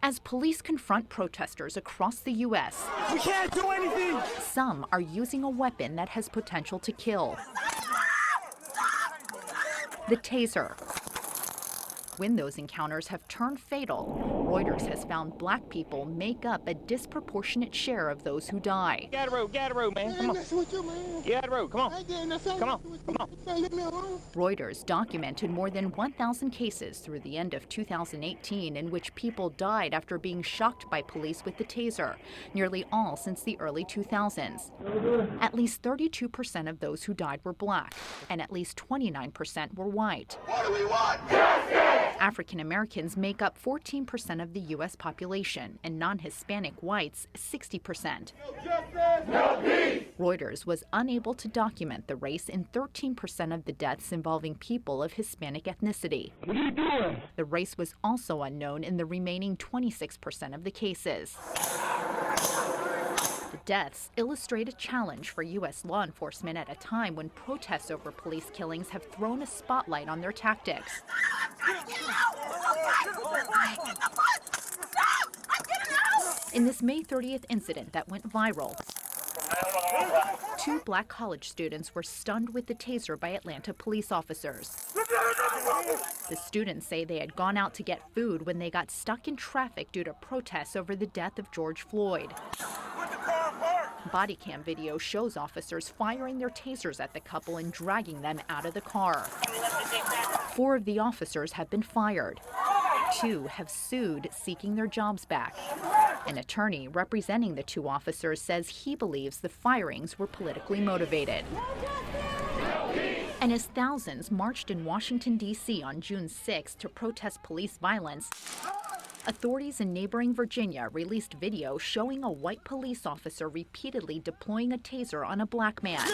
As police confront protesters across the U.S., we can't do anything. Some are using a weapon that has potential to kill. The Taser. When those encounters have turned fatal, Reuters has found black people make up a disproportionate share of those who die. Get out of the road, man. Come on. Get out of the road, come on. Come on. Reuters documented more than 1,000 cases through the end of 2018 in which people died after being shocked by police with the Taser, nearly all since the early 2000s. At least 32% of those who died were black, and at least 29% were white. What do we want? Justice! African Americans make up 14% of the U.S. population, and non-Hispanic whites 60%. No peace! Reuters was unable to document the race in 13% of the deaths involving people of Hispanic ethnicity. What are you doing? The race was also unknown in the remaining 26% of the cases. The deaths illustrate a challenge for U.S. law enforcement at a time when protests over police killings have thrown a spotlight on their tactics. In this May 30th incident that went viral, 2 black college students were stunned with the Taser by Atlanta police officers. The students say they had gone out to get food when they got stuck in traffic due to protests over the death of George Floyd. Body cam video shows officers firing their tasers at the couple and dragging them out of the car. 4 of the officers have been fired. 2 have sued, seeking their jobs back. An attorney representing the 2 officers says he believes the firings were politically motivated. And as thousands marched in Washington, D.C. on June 6 to protest police violence, authorities in neighboring Virginia released video showing a white police officer repeatedly deploying a taser on a black man.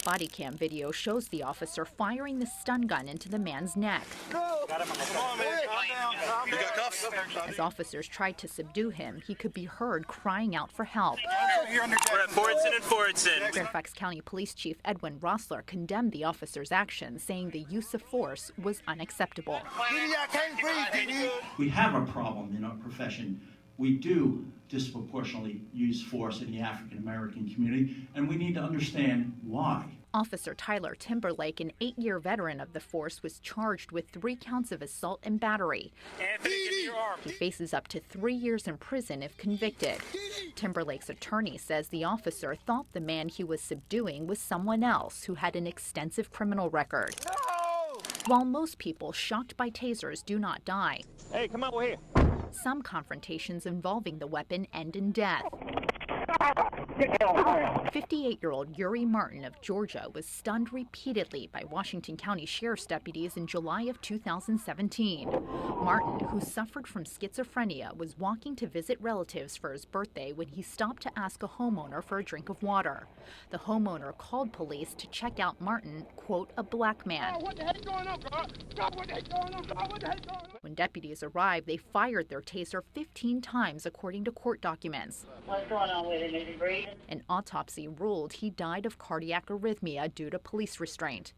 Body cam video shows the officer firing the stun gun into the man's neck. As officers tried to subdue him, he could be heard crying out for help. We're at Fordson. Fairfax County Police Chief Edwin Rossler condemned the officer's actions, saying the use of force was unacceptable. We have a problem in our profession. We do disproportionately use force in the African American community, and we need to understand why. Officer Tyler Timberlake, an 8-year veteran of the force, was charged with 3 counts of assault and battery. Anthony, give me your arm. He faces up to 3 years in prison if convicted. Timberlake's attorney says the officer thought the man he was subduing was someone else who had an extensive criminal record. No! While most people shocked by tasers do not die, Hey, come over here. some confrontations involving the weapon end in death. 58-year-old Yuri Martin of Georgia was stunned repeatedly by Washington County Sheriff's deputies in July of 2017. Martin, who suffered from schizophrenia, was walking to visit relatives for his birthday when he stopped to ask a homeowner for a drink of water. The homeowner called police to check out Martin, quote, a black man. What the heck's going on, God? God, what the heck's going on, God? What the heck's going on? When deputies arrived, they fired their taser 15 times, according to court documents. What's going on with him? Is he breathing? An autopsy ruled he died of cardiac arrhythmia due to police restraint.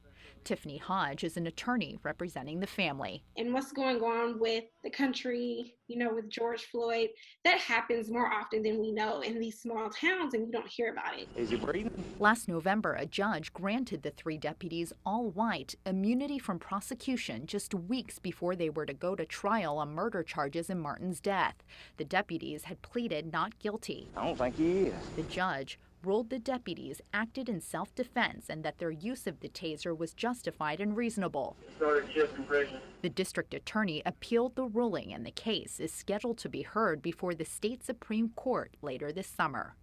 Tiffany Hodge is an attorney representing the family. And what's going on with the country, with George Floyd, that happens more often than we know in these small towns, and you don't hear about it. Is he breathing? Last November, a judge granted the 3 deputies, all white, immunity from prosecution just weeks before they were to go to trial on murder charges in Martin's death. The deputies had pleaded not guilty. I don't think he is. The judge ruled the deputies acted in self-defense and that their use of the taser was justified and reasonable. The district attorney appealed the ruling, and the case is scheduled to be heard before the state Supreme Court later this summer.